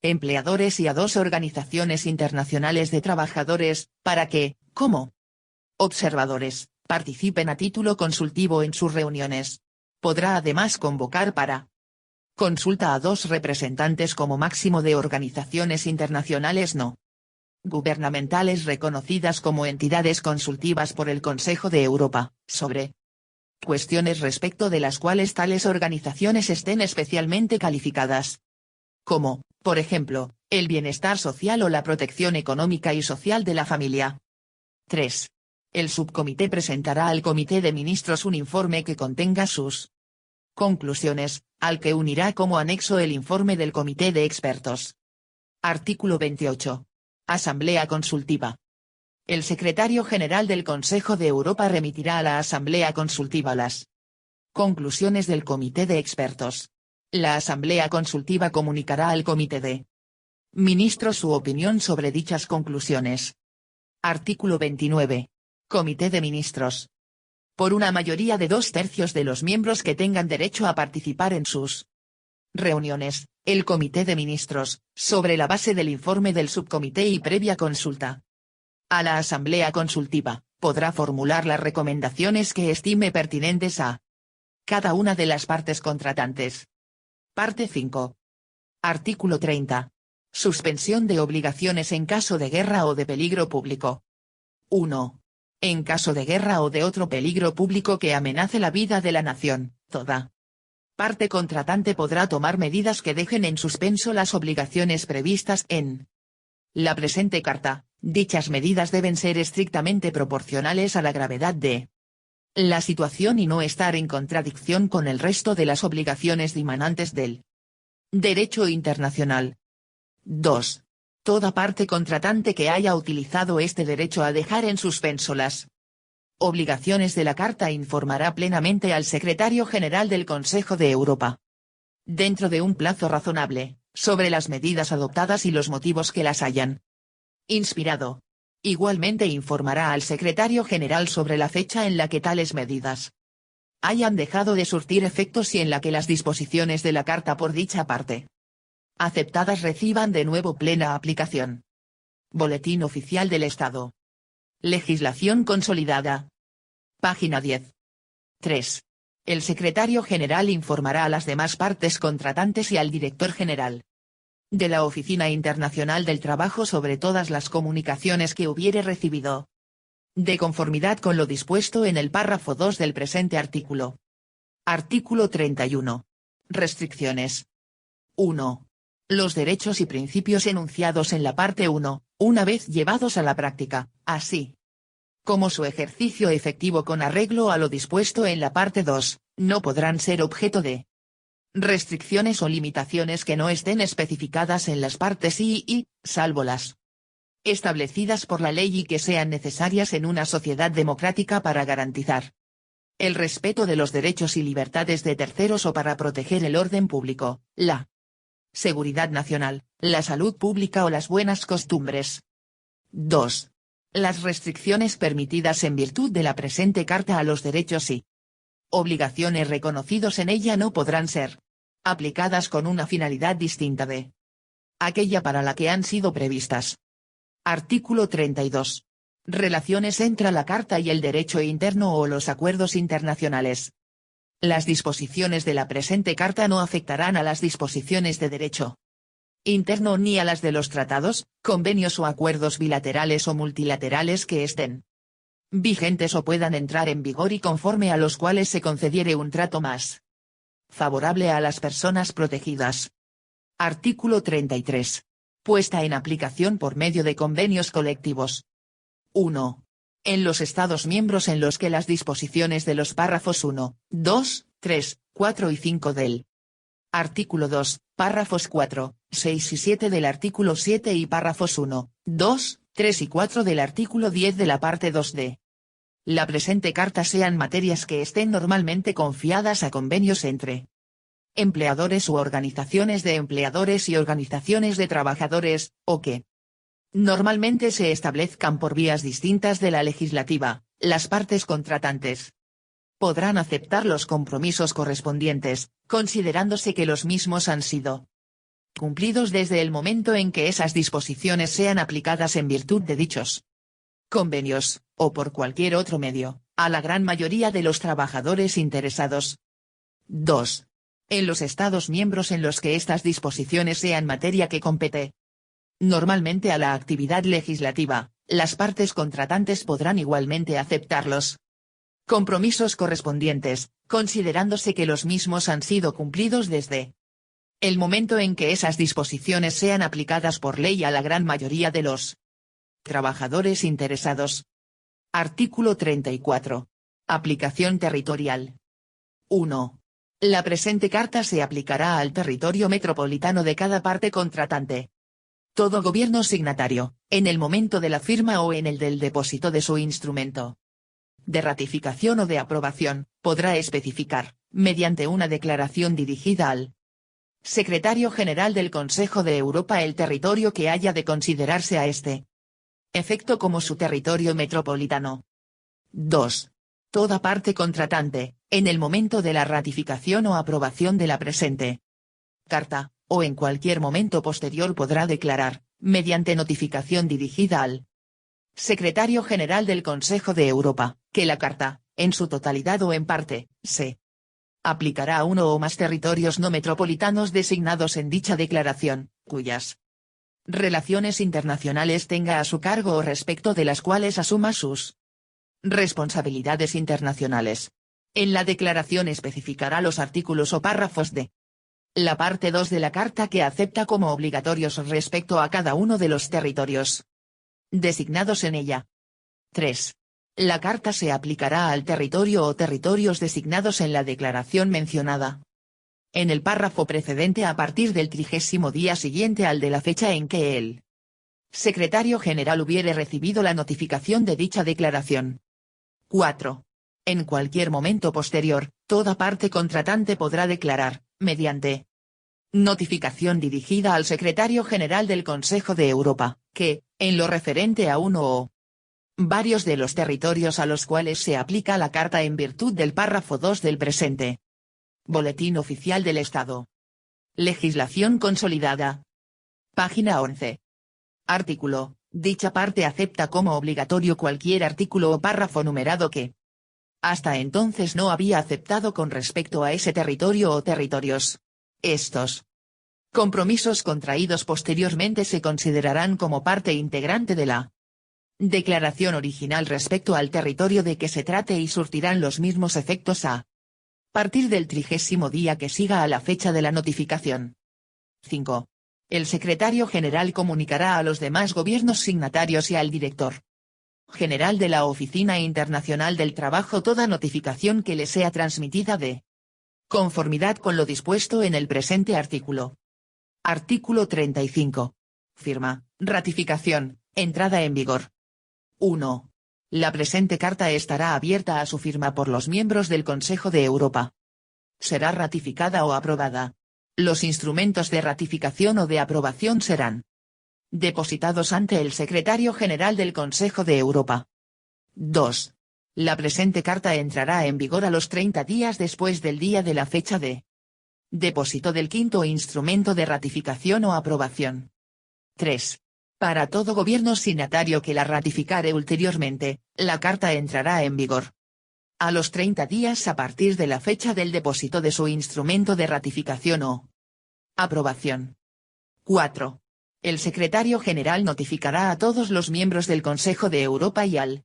empleadores y a 2 organizaciones internacionales de trabajadores, para que, como observadores, participen a título consultivo en sus reuniones. Podrá además convocar para consulta a 2 representantes como máximo de organizaciones internacionales no gubernamentales reconocidas como entidades consultivas por el Consejo de Europa, sobre cuestiones respecto de las cuales tales organizaciones estén especialmente calificadas, como, por ejemplo, el bienestar social o la protección económica y social de la familia. 3. El subcomité presentará al Comité de Ministros un informe que contenga sus conclusiones, al que unirá como anexo el informe del Comité de Expertos. Artículo 28. Asamblea Consultiva. El secretario general del Consejo de Europa remitirá a la Asamblea Consultiva las conclusiones del Comité de Expertos. La Asamblea Consultiva comunicará al Comité de Ministros su opinión sobre dichas conclusiones. Artículo 29. Comité de Ministros. Por una mayoría de 2/3 de los miembros que tengan derecho a participar en sus reuniones, el Comité de Ministros, sobre la base del informe del subcomité y previa consulta a la Asamblea Consultiva, podrá formular las recomendaciones que estime pertinentes a cada una de las partes contratantes. Parte 5. Artículo 30. Suspensión de obligaciones en caso de guerra o de peligro público. 1. En caso de guerra o de otro peligro público que amenace la vida de la nación, toda parte contratante podrá tomar medidas que dejen en suspenso las obligaciones previstas en la presente carta. Dichas medidas deben ser estrictamente proporcionales a la gravedad de la situación y no estar en contradicción con el resto de las obligaciones dimanantes del derecho internacional. 2. Toda parte contratante que haya utilizado este derecho a dejar en suspenso las obligaciones de la Carta informará plenamente al Secretario General del Consejo de Europa, dentro de un plazo razonable, sobre las medidas adoptadas y los motivos que las hayan inspirado. Igualmente informará al secretario general sobre la fecha en la que tales medidas hayan dejado de surtir efectos y en la que las disposiciones de la carta por dicha parte aceptadas reciban de nuevo plena aplicación. Boletín Oficial del Estado. Legislación consolidada. Página 10. 3. El secretario general informará a las demás partes contratantes y al director general de la Oficina Internacional del Trabajo sobre todas las comunicaciones que hubiere recibido, de conformidad con lo dispuesto en el párrafo 2 del presente artículo. Artículo 31. Restricciones. 1. Los derechos y principios enunciados en la parte 1, una vez llevados a la práctica, así como su ejercicio efectivo con arreglo a lo dispuesto en la parte 2, no podrán ser objeto de restricciones o limitaciones que no estén especificadas en las partes y, salvo las establecidas por la ley y que sean necesarias en una sociedad democrática para garantizar el respeto de los derechos y libertades de terceros o para proteger el orden público, la seguridad nacional, la salud pública o las buenas costumbres. 2. Las restricciones permitidas en virtud de la presente Carta a los derechos y obligaciones reconocidos en ella no podrán ser aplicadas con una finalidad distinta de aquella para la que han sido previstas. Artículo 32. Relaciones entre la Carta y el derecho interno o los acuerdos internacionales. Las disposiciones de la presente Carta no afectarán a las disposiciones de derecho interno ni a las de los tratados, convenios o acuerdos bilaterales o multilaterales que estén vigentes o puedan entrar en vigor y conforme a los cuales se concediere un trato más favorable a las personas protegidas. Artículo 33. Puesta en aplicación por medio de convenios colectivos. 1. En los Estados miembros en los que las disposiciones de los párrafos 1, 2, 3, 4 y 5 del artículo 2, párrafos 4, 6 y 7 del artículo 7 y párrafos 1, 2, 3 y 4 del artículo 10 de la parte 2 de la presente Carta sean materias que estén normalmente confiadas a convenios entre empleadores u organizaciones de empleadores y organizaciones de trabajadores, o que normalmente se establezcan por vías distintas de la legislativa, las partes contratantes podrán aceptar los compromisos correspondientes, considerándose que los mismos han sido cumplidos desde el momento en que esas disposiciones sean aplicadas en virtud de dichos convenios, o por cualquier otro medio, a la gran mayoría de los trabajadores interesados. 2. En los Estados miembros en los que estas disposiciones sean materia que compete normalmente a la actividad legislativa, las partes contratantes podrán igualmente aceptar los compromisos correspondientes, considerándose que los mismos han sido cumplidos desde el momento en que esas disposiciones sean aplicadas por ley a la gran mayoría de los trabajadores interesados. Artículo 34. Aplicación territorial. 1. La presente Carta se aplicará al territorio metropolitano de cada parte contratante. Todo gobierno signatario, en el momento de la firma o en el del depósito de su instrumento de ratificación o de aprobación, podrá especificar, mediante una declaración dirigida al Secretario General del Consejo de Europa el territorio que haya de considerarse a este efecto como su territorio metropolitano. 2. Toda parte contratante, en el momento de la ratificación o aprobación de la presente Carta, o en cualquier momento posterior podrá declarar, mediante notificación dirigida al Secretario General del Consejo de Europa, que la Carta, en su totalidad o en parte, se aplicará a uno o más territorios no metropolitanos designados en dicha declaración, cuyas relaciones internacionales tenga a su cargo o respecto de las cuales asuma sus responsabilidades internacionales. En la declaración especificará los artículos o párrafos de la parte 2 de la Carta que acepta como obligatorios respecto a cada uno de los territorios designados en ella. 3. La Carta se aplicará al territorio o territorios designados en la declaración mencionada en el párrafo precedente a partir del 30º día siguiente al de la fecha en que el Secretario General hubiere recibido la notificación de dicha declaración. 4. En cualquier momento posterior, toda parte contratante podrá declarar, mediante notificación dirigida al Secretario General del Consejo de Europa, que, en lo referente a uno o Varios de los territorios a los cuales se aplica la Carta en virtud del párrafo 2 del presente. Boletín Oficial del Estado. Legislación consolidada. Página 11. Artículo. Dicha parte acepta como obligatorio cualquier artículo o párrafo numerado que hasta entonces no había aceptado con respecto a ese territorio o territorios. Estos compromisos contraídos posteriormente se considerarán como parte integrante de la declaración original respecto al territorio de que se trate y surtirán los mismos efectos a partir del 30º día que siga a la fecha de la notificación. 5. El secretario general comunicará a los demás gobiernos signatarios y al director general de la Oficina Internacional del Trabajo toda notificación que le sea transmitida de conformidad con lo dispuesto en el presente artículo. Artículo 35. Firma, ratificación, entrada en vigor. 1. La presente carta estará abierta a su firma por los miembros del Consejo de Europa. Será ratificada o aprobada. Los instrumentos de ratificación o de aprobación serán depositados ante el Secretario General del Consejo de Europa. 2. La presente carta entrará en vigor a los 30 días después del día de la fecha de depósito del quinto instrumento de ratificación o aprobación. 3. Para todo gobierno signatario que la ratificare ulteriormente, la carta entrará en vigor a los 30 días a partir de la fecha del depósito de su instrumento de ratificación o aprobación. 4. El secretario general notificará a todos los miembros del Consejo de Europa y al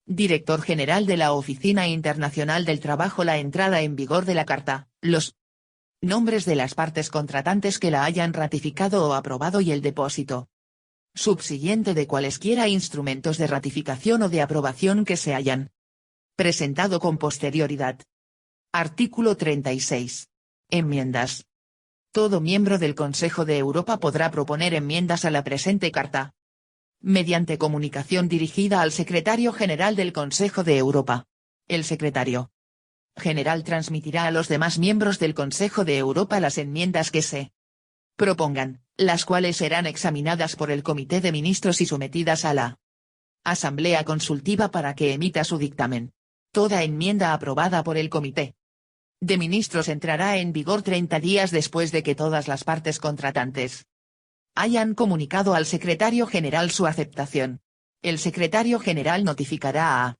director general de la Oficina Internacional del Trabajo la entrada en vigor de la carta, los nombres de las partes contratantes que la hayan ratificado o aprobado y el depósito subsiguiente de cualesquiera instrumentos de ratificación o de aprobación que se hayan presentado con posterioridad. Artículo 36. Enmiendas. Todo miembro del Consejo de Europa podrá proponer enmiendas a la presente carta mediante comunicación dirigida al Secretario General del Consejo de Europa. El Secretario General transmitirá a los demás miembros del Consejo de Europa las enmiendas que se propongan, las cuales serán examinadas por el Comité de Ministros y sometidas a la Asamblea Consultiva para que emita su dictamen. Toda enmienda aprobada por el Comité de Ministros entrará en vigor 30 días después de que todas las partes contratantes hayan comunicado al Secretario General su aceptación. El Secretario General notificará a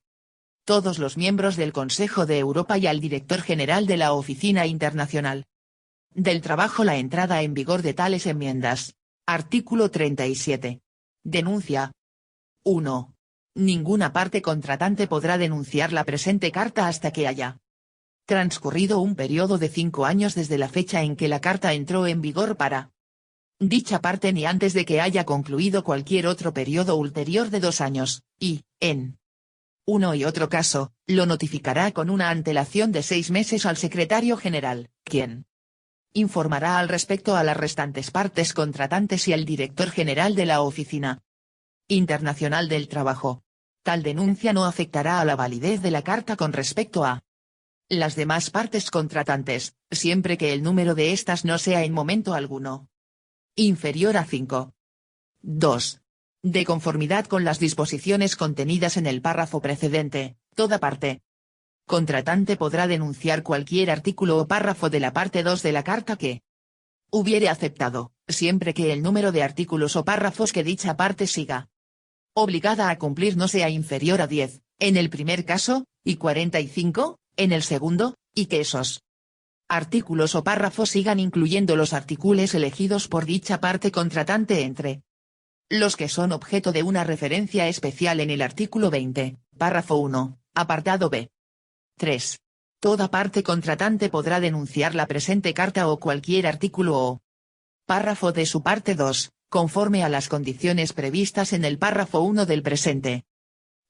todos los miembros del Consejo de Europa y al Director General de la Oficina Internacional del Trabajo la entrada en vigor de tales enmiendas. Artículo 37. Denuncia. 1. Ninguna parte contratante podrá denunciar la presente carta hasta que haya transcurrido un periodo de 5 años desde la fecha en que la carta entró en vigor para dicha parte ni antes de que haya concluido cualquier otro periodo ulterior de 2 años, y, en uno y otro caso, lo notificará con una antelación de 6 meses al Secretario General, quien informará al respecto a las restantes partes contratantes y al Director General de la Oficina Internacional del Trabajo. Tal denuncia no afectará a la validez de la carta con respecto a las demás partes contratantes, siempre que el número de estas no sea en momento alguno inferior a 5. 2. De conformidad con las disposiciones contenidas en el párrafo precedente, toda parte contratante podrá denunciar cualquier artículo o párrafo de la parte 2 de la carta que hubiere aceptado, siempre que el número de artículos o párrafos que dicha parte siga obligada a cumplir no sea inferior a 10, en el primer caso, y 45, en el segundo, y que esos artículos o párrafos sigan incluyendo los artículos elegidos por dicha parte contratante entre los que son objeto de una referencia especial en el artículo 20, párrafo 1, apartado B. 3. Toda parte contratante podrá denunciar la presente carta o cualquier artículo o párrafo de su parte 2, conforme a las condiciones previstas en el párrafo 1 del presente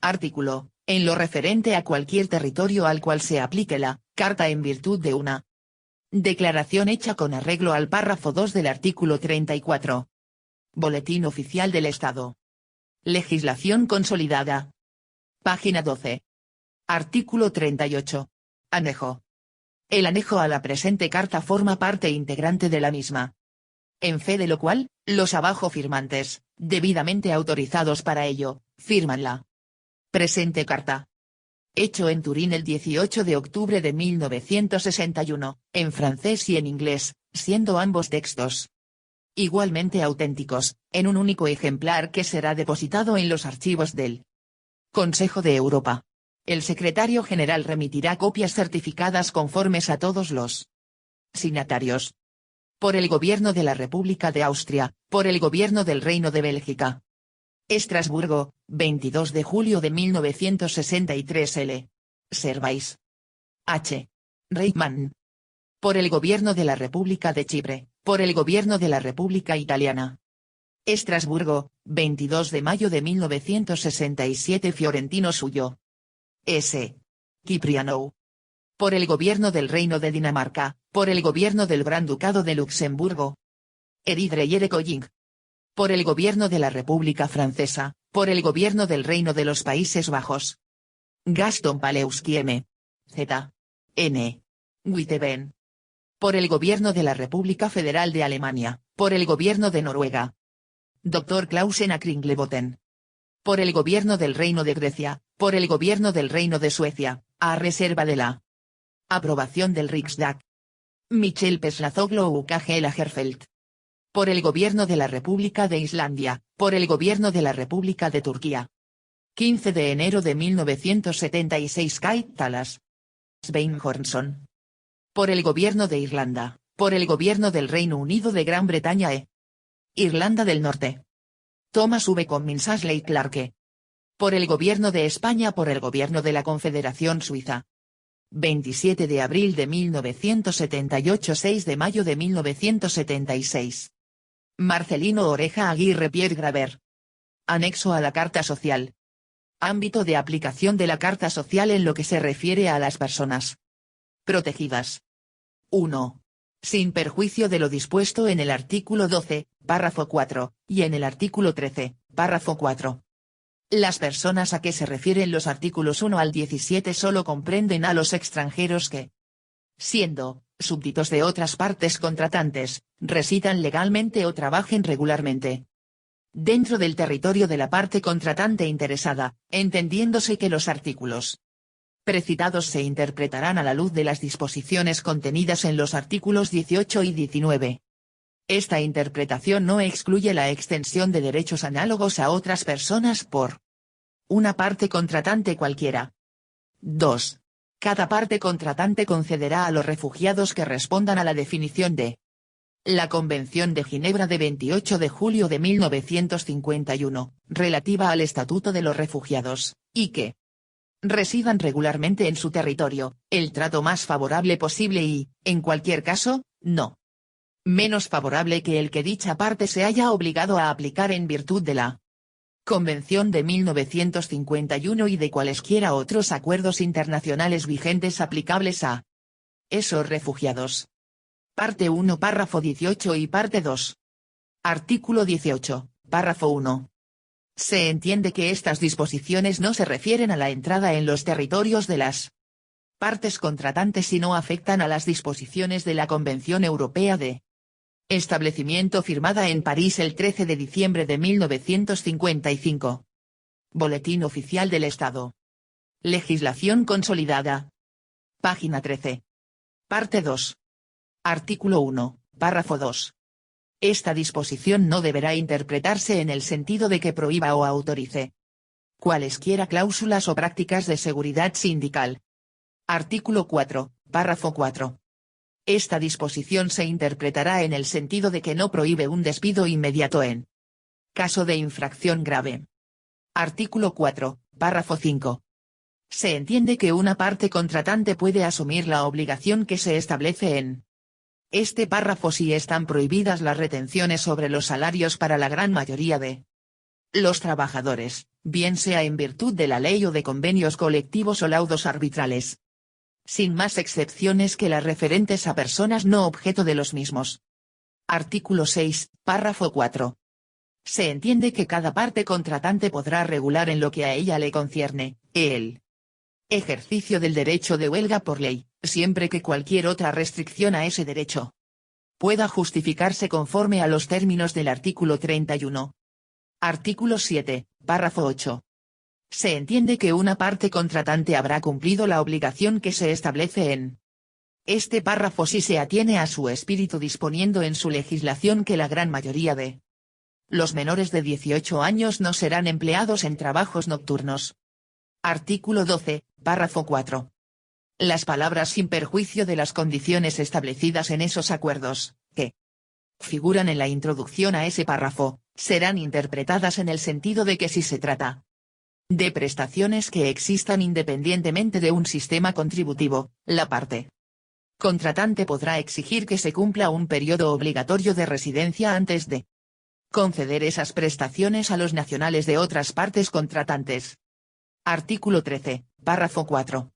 artículo, en lo referente a cualquier territorio al cual se aplique la carta en virtud de una declaración hecha con arreglo al párrafo 2 del artículo 34. Boletín Oficial del Estado. Legislación consolidada. Página 12. Artículo 38. Anejo. El anejo a la presente carta forma parte integrante de la misma. En fe de lo cual, los abajo firmantes, debidamente autorizados para ello, firman la Presente carta. Hecho en Turín el 18 de octubre de 1961, en francés y en inglés, siendo ambos textos igualmente auténticos, en un único ejemplar que será depositado en los archivos del Consejo de Europa. El secretario general remitirá copias certificadas conformes a todos los signatarios. Por el Gobierno de la República de Austria, por el Gobierno del Reino de Bélgica. Estrasburgo, 22 de julio de 1963 L. Servais. H. Reichmann. Por el Gobierno de la República de Chipre, por el Gobierno de la República Italiana. Estrasburgo, 22 de mayo de 1967 Fiorentino Suyo. S. Cipriano. Por el Gobierno del Reino de Dinamarca, por el Gobierno del Gran Ducado de Luxemburgo. Eridre Colling. Por el Gobierno de la República Francesa, por el Gobierno del Reino de los Países Bajos. Gaston Palewski M. Z. N. Witteben. Por el Gobierno de la República Federal de Alemania, por el Gobierno de Noruega. Dr. Klausen Akringleboten. Por el Gobierno del Reino de Grecia, por el Gobierno del Reino de Suecia, a reserva de la aprobación del Riksdag. Michel Peslazoglu UKG Lagerfeld. Por el Gobierno de la República de Islandia, por el Gobierno de la República de Turquía. 15 de enero de 1976 Kate Talas. Svein Hornson. Por el Gobierno de Irlanda, por el Gobierno del Reino Unido de Gran Bretaña e Irlanda del Norte. Thomas V. Cummins Ashley Clarke. Por el Gobierno de España, por el Gobierno de la Confederación Suiza. 27 de abril de 1978 6 de mayo de 1976. Marcelino Oreja Aguirre Pierre Graver. Anexo a la Carta Social. Ámbito de aplicación de la Carta Social en lo que se refiere a las personas protegidas. 1. Sin perjuicio de lo dispuesto en el artículo 12, párrafo 4, y en el artículo 13, párrafo 4. Las personas a que se refieren los artículos 1 al 17 solo comprenden a los extranjeros que, siendo súbditos de otras partes contratantes, residan legalmente o trabajen regularmente dentro del territorio de la parte contratante interesada, entendiéndose que los artículos precitados se interpretarán a la luz de las disposiciones contenidas en los artículos 18 y 19. Esta interpretación no excluye la extensión de derechos análogos a otras personas por una parte contratante cualquiera. 2. Cada parte contratante concederá a los refugiados que respondan a la definición de la Convención de Ginebra de 28 de julio de 1951, relativa al Estatuto de los Refugiados, y que residan regularmente en su territorio, el trato más favorable posible y, en cualquier caso, no menos favorable que el que dicha parte se haya obligado a aplicar en virtud de la Convención de 1951 y de cualesquiera otros acuerdos internacionales vigentes aplicables a esos refugiados. Parte 1 párrafo 18 y parte 2. Artículo 18, párrafo 1. Se entiende que estas disposiciones no se refieren a la entrada en los territorios de las partes contratantes y no afectan a las disposiciones de la Convención Europea de Establecimiento firmada en París el 13 de diciembre de 1955. Boletín Oficial del Estado. Legislación consolidada. Página 13. Parte 2. Artículo 1, párrafo 2. Esta disposición no deberá interpretarse en el sentido de que prohíba o autorice cualesquiera cláusulas o prácticas de seguridad sindical. Artículo 4, párrafo 4. Esta disposición se interpretará en el sentido de que no prohíbe un despido inmediato en caso de infracción grave. Artículo 4, párrafo 5. Se entiende que una parte contratante puede asumir la obligación que se establece en este párrafo si están prohibidas las retenciones sobre los salarios para la gran mayoría de los trabajadores, bien sea en virtud de la ley o de convenios colectivos o laudos arbitrales. Sin más excepciones que las referentes a personas no objeto de los mismos. Artículo 6, párrafo 4. Se entiende que cada parte contratante podrá regular en lo que a ella le concierne, el ejercicio del derecho de huelga por ley, siempre que cualquier otra restricción a ese derecho pueda justificarse conforme a los términos del artículo 31. Artículo 7, párrafo 8. Se entiende que una parte contratante habrá cumplido la obligación que se establece en este párrafo si se atiene a su espíritu, disponiendo en su legislación que la gran mayoría de los menores de 18 años no serán empleados en trabajos nocturnos. Artículo 12, párrafo 4. Las palabras sin perjuicio de las condiciones establecidas en esos acuerdos, que figuran en la introducción a ese párrafo, serán interpretadas en el sentido de que si se trata de prestaciones que existan independientemente de un sistema contributivo, la parte contratante podrá exigir que se cumpla un periodo obligatorio de residencia antes de conceder esas prestaciones a los nacionales de otras partes contratantes. Artículo 13, párrafo 4.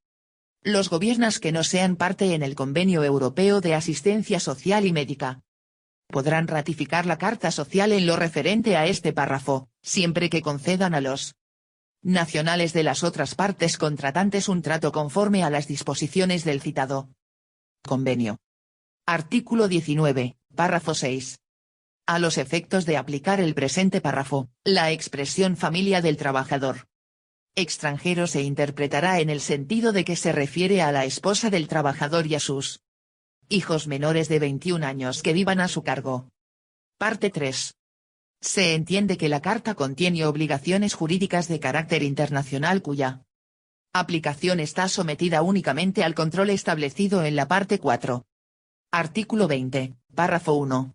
Los gobiernos que no sean parte en el Convenio Europeo de Asistencia Social y Médica podrán ratificar la Carta Social en lo referente a este párrafo, siempre que concedan a los nacionales de las otras partes contratantes un trato conforme a las disposiciones del citado convenio. Artículo 19, párrafo 6. A los efectos de aplicar el presente párrafo, la expresión familia del trabajador extranjero se interpretará en el sentido de que se refiere a la esposa del trabajador y a sus hijos menores de 21 años que vivan a su cargo. Parte 3. Se entiende que la Carta contiene obligaciones jurídicas de carácter internacional cuya aplicación está sometida únicamente al control establecido en la parte 4. Artículo 20, párrafo 1.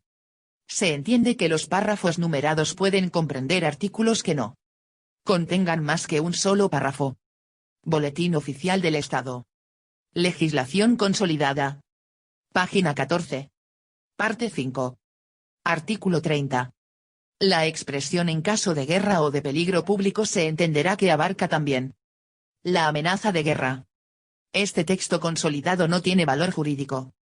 Se entiende que los párrafos numerados pueden comprender artículos que no contengan más que un solo párrafo. Boletín Oficial del Estado. Legislación consolidada. Página 14. Parte 5. Artículo 30. La expresión en caso de guerra o de peligro público se entenderá que abarca también la amenaza de guerra. Este texto consolidado no tiene valor jurídico.